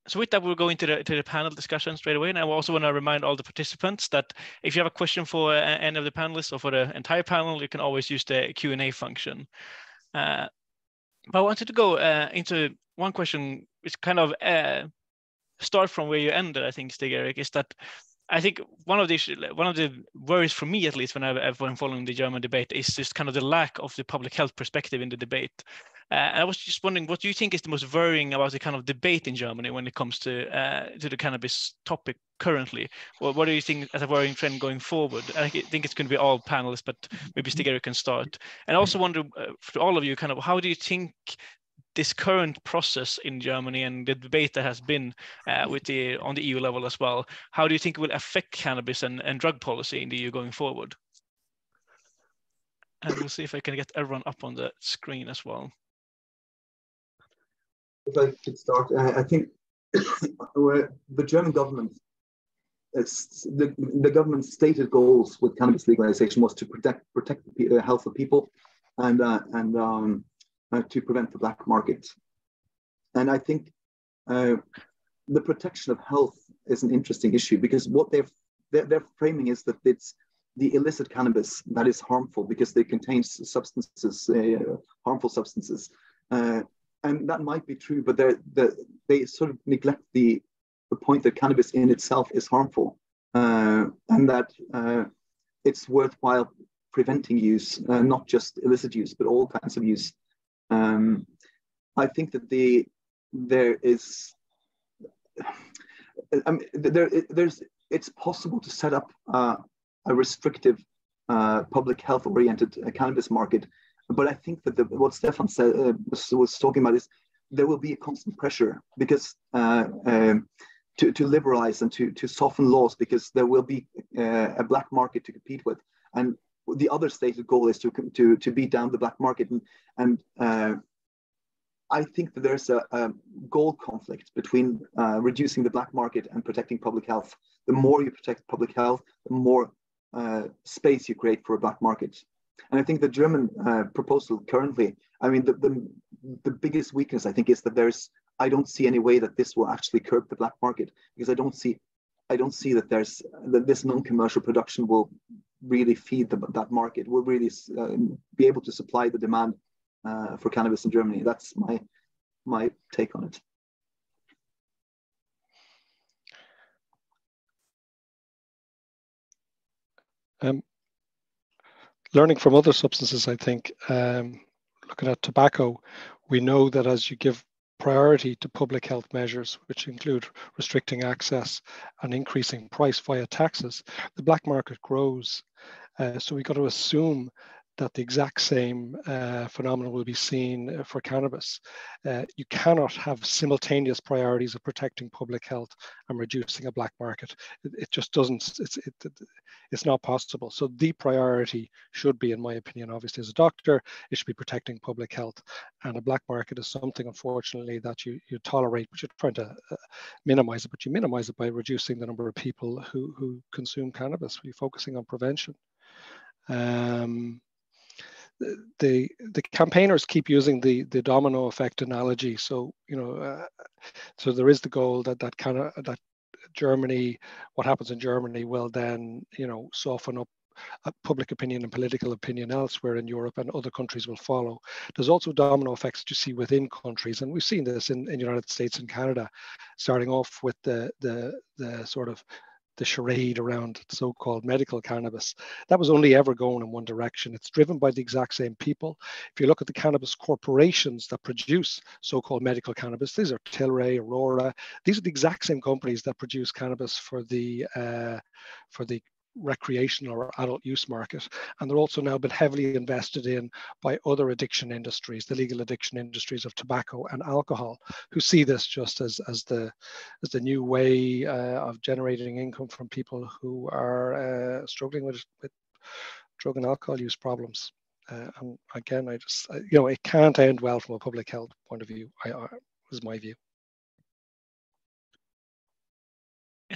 So with that, we'll go into the panel discussion straight away. And I also want to remind all the participants that if you have a question for any of the panelists or for the entire panel, you can always use the Q&A function. But I wanted to go into one question, which kind of start from where you ended, I think, Stig-Erik, is that I think one of the worries for me, at least, when I'm following the German debate, is just kind of the lack of the public health perspective in the debate. And I was just wondering, what do you think is the most worrying about the kind of debate in Germany when it comes to the cannabis topic currently? Well, what do you think as a worrying trend going forward? I think it's going to be all panelists, but maybe Stig-Erik can start. And I also wonder, for all of you, kind of, how do you think this current process in Germany and the debate that has been on the EU level as well, how do you think it will affect cannabis and drug policy in the EU going forward? And we'll see if I can get everyone up on the screen as well. If I could start, I think the German government, the government's stated goals with cannabis legalization was to protect the health of people and to prevent the black market. And I think the protection of health is an interesting issue, because what their framing is that it's the illicit cannabis that is harmful because it contains substances, harmful substances. And that might be true, but they sort of neglect the point that cannabis in itself is harmful, and that it's worthwhile preventing use, not just illicit use, but all kinds of use. I think that it's possible to set up a restrictive public health oriented cannabis market. But I think that what Stefan said was talking about is there will be a constant pressure because to liberalize and to soften laws, because there will be a black market to compete with, and the other stated goal is to beat down the black market. And I think that there's a goal conflict between reducing the black market and protecting public health. The more you protect public health, the more space you create for a black market. And I think the German proposal currently, I mean, the biggest weakness I think is that I don't see any way that this will actually curb the black market, because I don't see that this non-commercial production will really feed that market, will really be able to supply the demand for cannabis in Germany. That's my take on it. Learning from other substances, I think, looking at tobacco, we know that as you give priority to public health measures, which include restricting access and increasing price via taxes, the black market grows. So we've got to assume that the exact same phenomenon will be seen for cannabis. You cannot have simultaneous priorities of protecting public health and reducing a black market. It just doesn't, it's not possible. So the priority should be, in my opinion, obviously as a doctor, it should be protecting public health. And a black market is something, unfortunately, that you tolerate, but you're trying to minimize it, but you minimize it by reducing the number of people who consume cannabis, you're focusing on prevention. The campaigners keep using the domino effect analogy. So so there is the goal that Germany, what happens in Germany will then soften up public opinion and political opinion elsewhere in Europe, and other countries will follow. There's also domino effects that you see within countries, and we've seen this in the United States and Canada, starting off with the sort of the charade around so-called medical cannabis. That was only ever going in one direction. It's driven by the exact same people. If you look at the cannabis corporations that produce so-called medical cannabis, these are Tilray, Aurora. These are the exact same companies that produce cannabis for the recreational or adult use market, and they're also now been heavily invested in by other addiction industries, the legal addiction industries of tobacco and alcohol, who see this just as the new way of generating income from people who are struggling with drug and alcohol use problems. And again, it can't end well from a public health point of view. Is my view.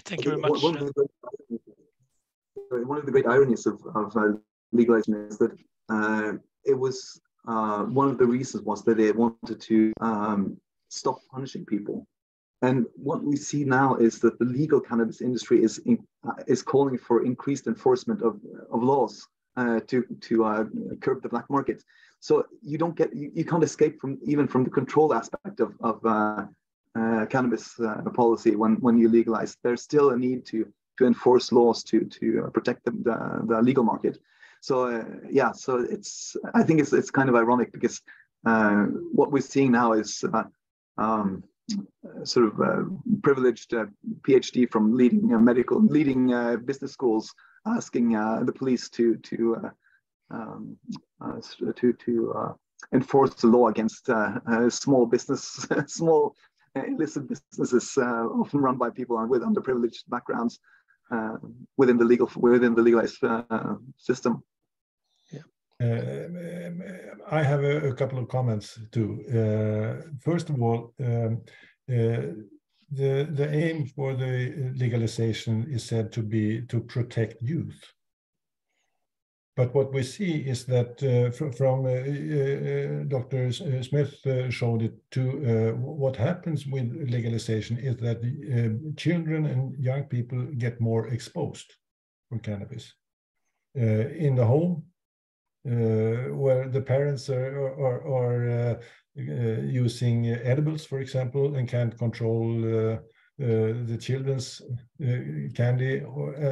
Thank you very much. One of the great ironies of legalizing is that it was one of the reasons was that they wanted to stop punishing people. And what we see now is that the legal cannabis industry is calling for increased enforcement of laws to curb the black market. So you can't escape from the control aspect of cannabis policy when you legalize. There's still a need to enforce laws to protect the legal market. So I think it's kind of ironic, because what we're seeing now is sort of privileged PhD from leading business schools asking the police to enforce the law against small illicit businesses, often run by people with underprivileged backgrounds within the legalized system. Yeah, I have a couple of comments too. First of all, the aim for the legalization is said to be to protect youth. But what we see is that from Dr. Smith showed it too, what happens with legalization is that children and young people get more exposed for cannabis in the home, where the parents are using edibles, for example, and can't control the children's candy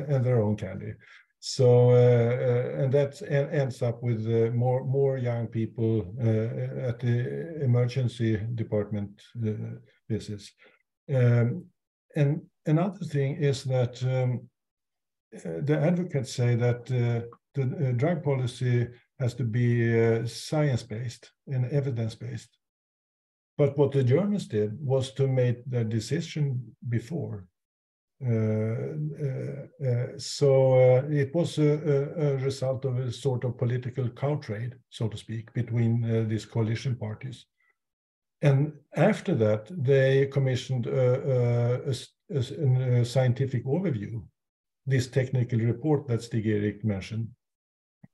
and their own candy. So, and that ends up with more young people at the emergency department visits. And another thing is that the advocates say that the drug policy has to be science-based and evidence-based. But what the Germans did was to make the decision before. So it was a result of a sort of political cow trade, so to speak, between these coalition parties. And after that, they commissioned a scientific overview, this technical report that Stig-Erik mentioned.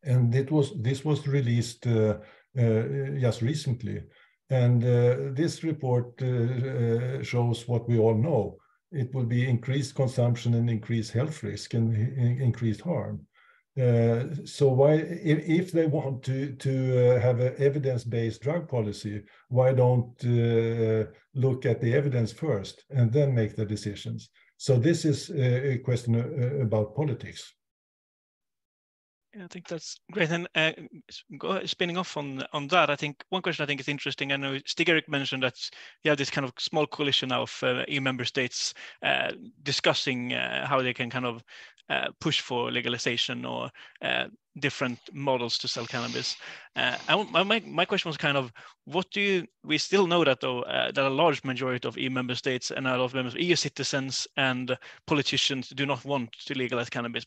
And this was released just recently. And this report shows what we all know. It will be increased consumption and increased health risk and increased harm. So why, if they want to have an evidence-based drug policy, why don't look at the evidence first and then make the decisions? So this is a question about politics. Yeah, I think that's great. And spinning off on that, I think one question I think is interesting. I know Stig-Erik mentioned that you have this kind of small coalition now of EU member states discussing how they can kind of push for legalization or different models to sell cannabis. My question was kind of, we still know that though, that a large majority of EU member states and a lot of members, EU citizens and politicians do not want to legalize cannabis.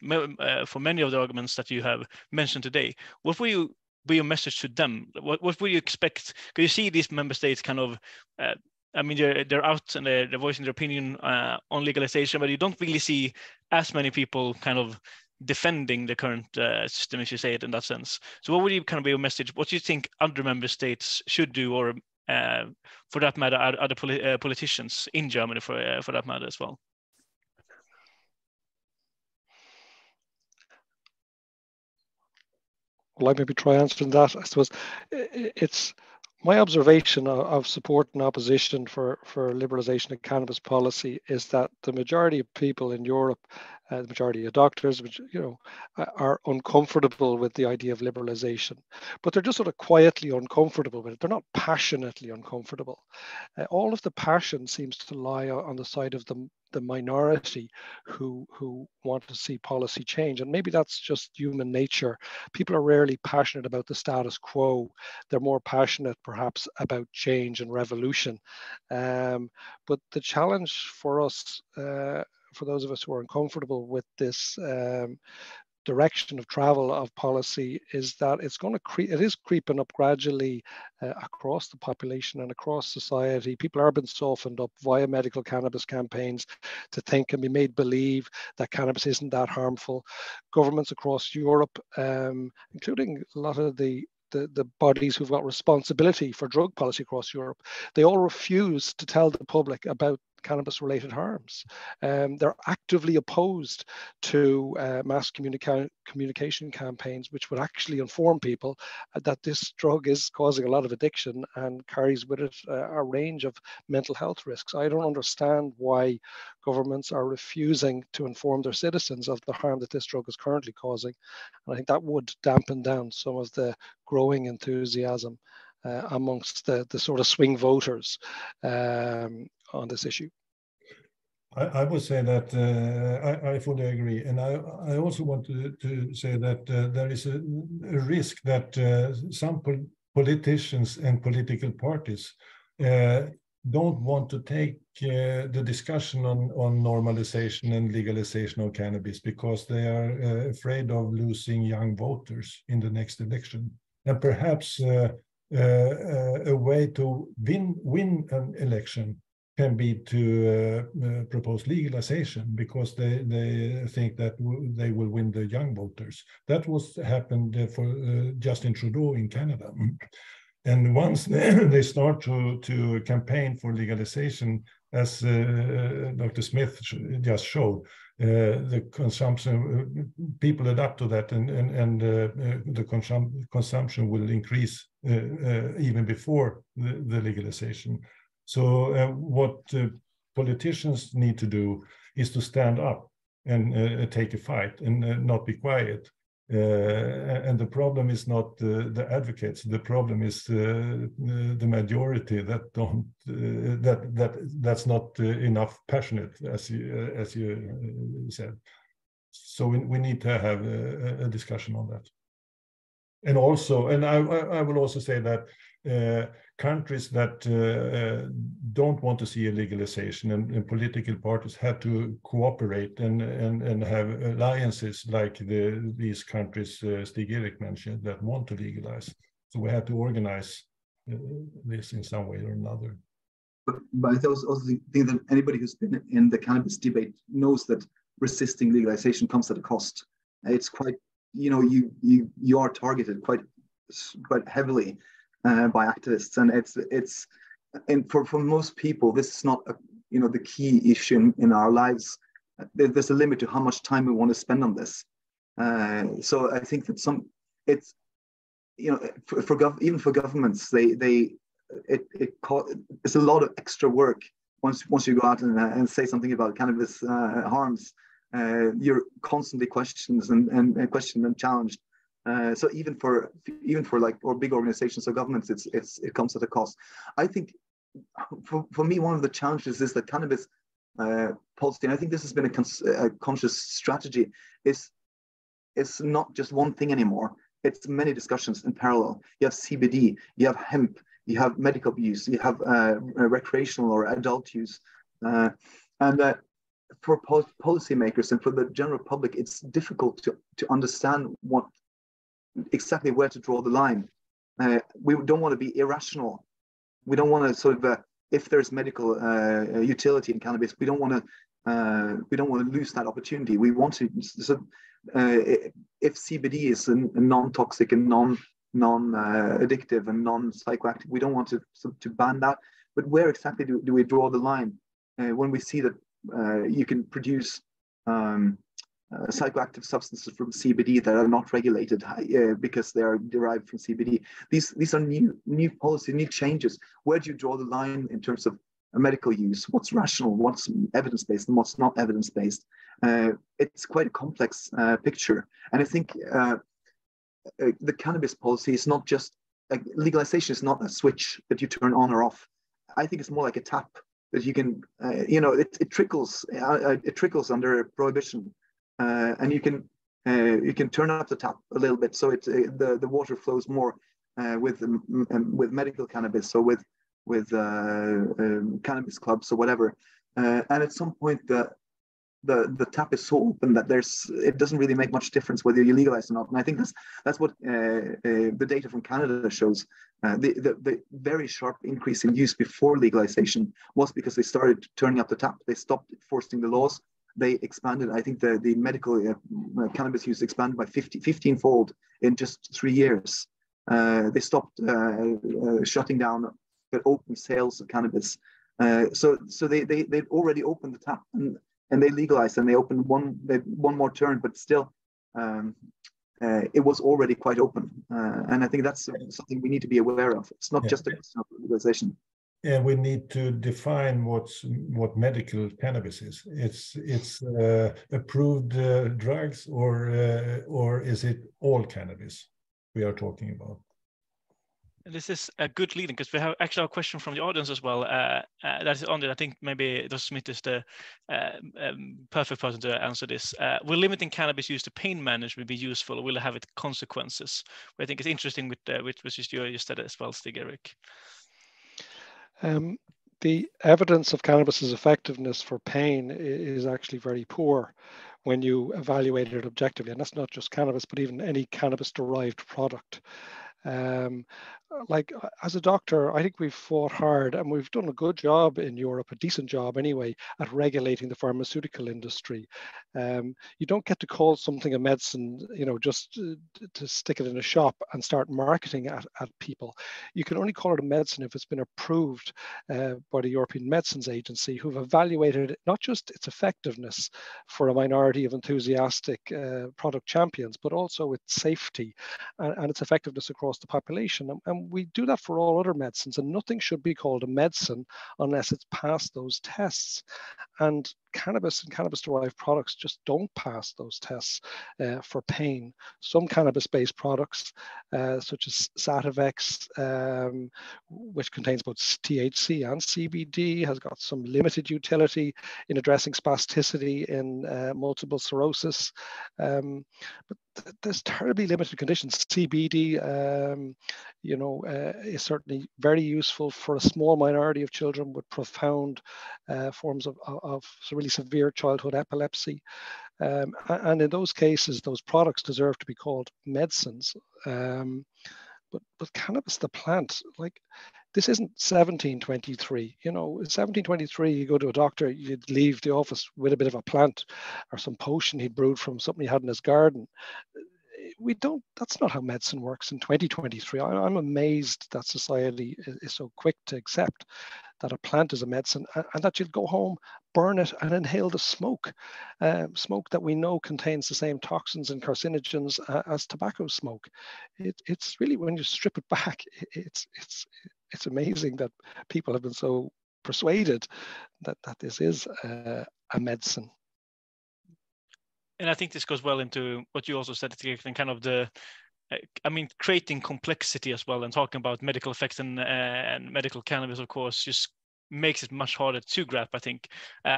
For many of the arguments that you have mentioned today, what will be your message to them? What would you expect? Because you see these member states kind of, I mean, they're out and they're voicing their opinion on legalization, but you don't really see as many people kind of defending the current system, as you say it, in that sense. So what would you kind of be your message? What do you think other member states should do, or for that matter, other politicians in Germany for that matter as well? Well, I maybe try answering that. I suppose it's my observation of support and opposition for liberalization of cannabis policy is that the majority of people in Europe, the majority of doctors, which are uncomfortable with the idea of liberalization, but they're just sort of quietly uncomfortable with it. They're not passionately uncomfortable. All of the passion seems to lie on the side of the minority who want to see policy change, and maybe that's just human nature. People are rarely passionate about the status quo. They're more passionate perhaps about change and revolution. But the challenge for us, for those of us who are uncomfortable with this direction of travel of policy, is that it is creeping up gradually across the population and across society. People are being softened up via medical cannabis campaigns to think and be made believe that cannabis isn't that harmful. Governments across Europe, including a lot of the bodies who've got responsibility for drug policy across Europe, they all refuse to tell the public about cannabis-related harms. They're actively opposed to mass communication campaigns which would actually inform people that this drug is causing a lot of addiction and carries with it a range of mental health risks. I don't understand why governments are refusing to inform their citizens of the harm that this drug is currently causing. And I think that would dampen down some of the growing enthusiasm amongst the sort of swing voters on this issue. I would say that I fully agree. And I also want to say that there is a risk that some politicians and political parties don't want to take the discussion on normalization and legalization of cannabis because they are afraid of losing young voters in the next election. And perhaps a way to win an election can be to propose legalization because they think that they will win the young voters. That was happened for Justin Trudeau in Canada. And once they start to campaign for legalization, as Dr. Smith just showed, the consumption, people adapt to that, and the consumption will increase even before the legalization. So what politicians need to do is to stand up and take a fight and not be quiet. And the problem is not the advocates. The problem is the majority that don't that's not enough passionate, as you said. So we need to have a discussion on that. And also, and I will also say that countries that don't want to see a legalization and political parties have to cooperate and have alliances like these countries Stig Erik mentioned that want to legalize. So we have to organize this in some way or another. But I also think that anybody who's been in the cannabis debate knows that resisting legalization comes at a cost. It's quite, you are targeted quite heavily by activists, and for most people this is not the key issue in our lives. There's a limit to how much time we want to spend on this. So I think that even for governments, it's a lot of extra work once you go out and say something about cannabis harms. You're constantly questioned and challenged. So even for like or big organizations or governments, it comes at a cost. I think for me, one of the challenges is that cannabis policy, and I think this has been a conscious strategy, is not just one thing anymore. It's many discussions in parallel. You have CBD, you have hemp, you have medical use, you have recreational or adult use, and for policymakers and for the general public, it's difficult to understand exactly where to draw the line. We don't want to be irrational. We don't want to sort of, if there's medical utility in cannabis, we don't want to lose that opportunity. We want to. So, if CBD is a non-toxic and non-addictive and non-psychoactive, we don't want to ban that. But where exactly do we draw the line when we see that you can produce psychoactive substances from CBD that are not regulated because they are derived from CBD? These are new policy, new changes. Where do you draw the line in terms of medical use? What's rational? What's evidence-based and what's not evidence-based? It's quite a complex picture. And I think the cannabis policy is not just legalization is not a switch that you turn on or off. I think it's more like a tap that you can, it trickles under prohibition. And you can turn up the tap a little bit so the water flows more with medical cannabis or with cannabis clubs or whatever. And at some point the tap is so open that it doesn't really make much difference whether you legalize or not. And I think that's what the data from Canada shows. The very sharp increase in use before legalization was because they started turning up the tap. They stopped enforcing the laws. They expanded. I think the medical cannabis use expanded by 15-fold in just 3 years. They stopped shutting down the open sales of cannabis. So they already opened the tap and they legalized, and they opened one more turn, but still it was already quite open. And I think that's something we need to be aware of. It's not just a question of legalization. And we need to define what medical cannabis is. It's approved drugs, or is it all cannabis we are talking about? This is a good lead-in because we have actually a question from the audience as well. That is on it. I think maybe Dr. Smith is the perfect person to answer this. Will limiting cannabis use to pain management be useful, or will it have its consequences? I think it's interesting with which is you said as well, Stig Erik. the evidence of cannabis's effectiveness for pain is actually very poor when you evaluate it objectively. And that's not just cannabis, but even any cannabis-derived product. Like as a doctor, I think we've fought hard and we've done a good job in Europe, a decent job anyway, at regulating the pharmaceutical industry. You don't get to call something a medicine, you know, just to stick it in a shop and start marketing at people. You can only call it a medicine if it's been approved by the European Medicines Agency, who've evaluated not just its effectiveness for a minority of enthusiastic product champions, but also its safety and its effectiveness across the population. And we do that for all other medicines, and nothing should be called a medicine unless it's passed those tests. And cannabis and cannabis-derived products just don't pass those tests for pain. Some cannabis-based products, such as Sativex, which contains both THC and CBD, has got some limited utility in addressing spasticity in multiple sclerosis. But there's terribly limited conditions. CBD, you know, is certainly very useful for a small minority of children with profound forms of really severe childhood epilepsy. And in those cases, those products deserve to be called medicines. But cannabis, the plant, like, this isn't 1723. You know, 1723, you go to a doctor, you'd leave the office with a bit of a plant or some potion he'd brewed from something he had in his garden. That's not how medicine works in 2023. I'm amazed that society is so quick to accept that a plant is a medicine and that you'll go home, burn it and inhale the smoke. Smoke that we know contains the same toxins and carcinogens as tobacco smoke. It's really, when you strip it back, it's amazing that people have been so persuaded that this is a medicine. And I think this goes well into what you also said, and kind of the, I mean, creating complexity as well, and talking about medical effects and medical cannabis, of course, just makes it much harder to grasp, I think,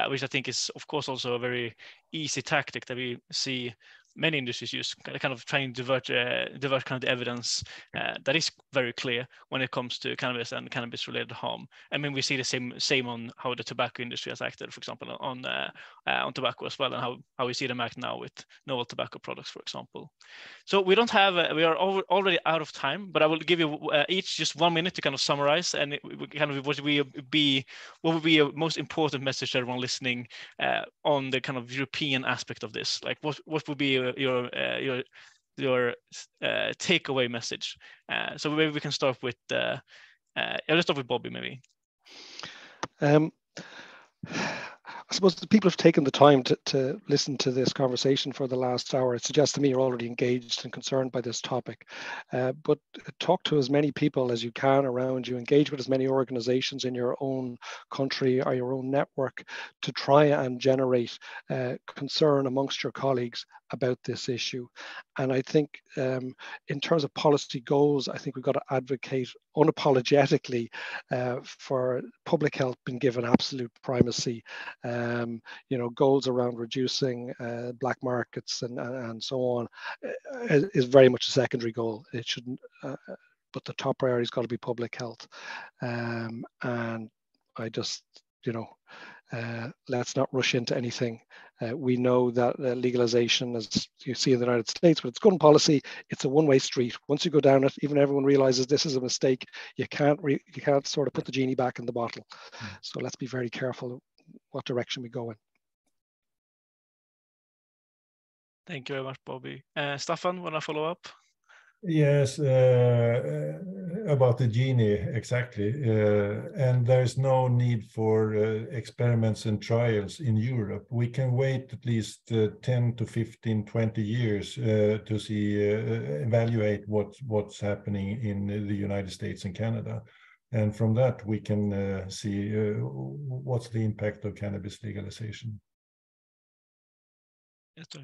which I think is, of course, also a very easy tactic that we see many industries use, kind of trying to divert kind of the evidence that is very clear when it comes to cannabis and cannabis-related harm. I mean, we see the same on how the tobacco industry has acted, for example, on tobacco as well, and how we see them act now with novel tobacco products, for example. So we don't have, we are already out of time, but I will give you each just 1 minute to kind of summarize, and what would be a most important message to everyone listening on the kind of European aspect of this? Like, what would be your takeaway message? So maybe we can start with let's start with Bobby, maybe. I suppose the people have taken the time to listen to this conversation for the last hour. It suggests to me you're already engaged and concerned by this topic. But talk to as many people as you can around you, engage with as many organizations in your own country or your own network to try and generate concern amongst your colleagues about this issue. And I think in terms of policy goals, I think we've got to advocate unapologetically for public health being given absolute primacy. You know, goals around reducing black markets and so on is very much a secondary goal. It shouldn't, but the top priority has got to be public health. And I just, you know, let's not rush into anything. We know that legalization, as you see in the United States, with its gun policy, it's a one-way street. Once you go down it, even everyone realizes this is a mistake. You can't sort of put the genie back in the bottle. So let's be very careful what direction we go in. Thank you very much, Bobby. Staffan, want to follow up? Yes, about the genie, exactly. And there's no need for experiments and trials in Europe. We can wait at least 10 to 15, 20 years to see, evaluate what's happening in the United States and Canada. And from that, we can see what's the impact of cannabis legalization.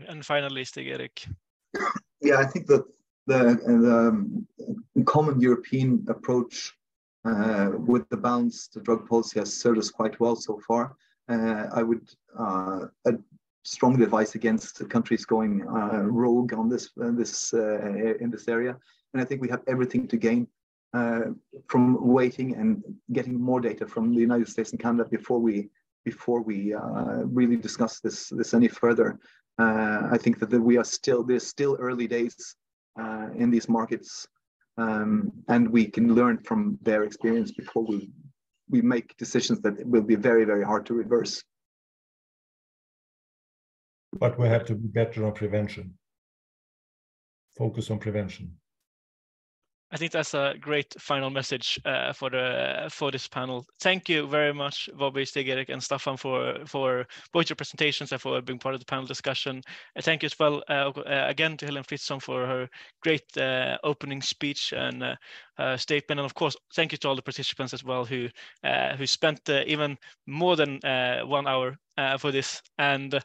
And finally, Stig-Erik. Yeah, I think that the common European approach with the balanced drug policy has served us quite well so far. I would strongly advise against the countries going rogue on in this area, and I think we have everything to gain from waiting and getting more data from the United States and Canada before we really discuss this any further. I think that there's still early days in these markets, and we can learn from their experience before we make decisions that will be very, very hard to reverse. But we have to be better on prevention. Focus on prevention. I think that's a great final message for this panel. Thank you very much, Bobby, Stig-Erik, and Staffan for both your presentations and for being part of the panel discussion. Thank you as well again to Helen Fritzson for her great opening speech and statement, and of course, thank you to all the participants as well who spent even more than 1 hour for this. And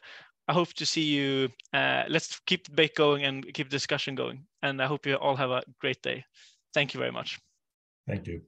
I hope to see you. Let's keep the debate going and keep the discussion going. And I hope you all have a great day. Thank you very much. Thank you.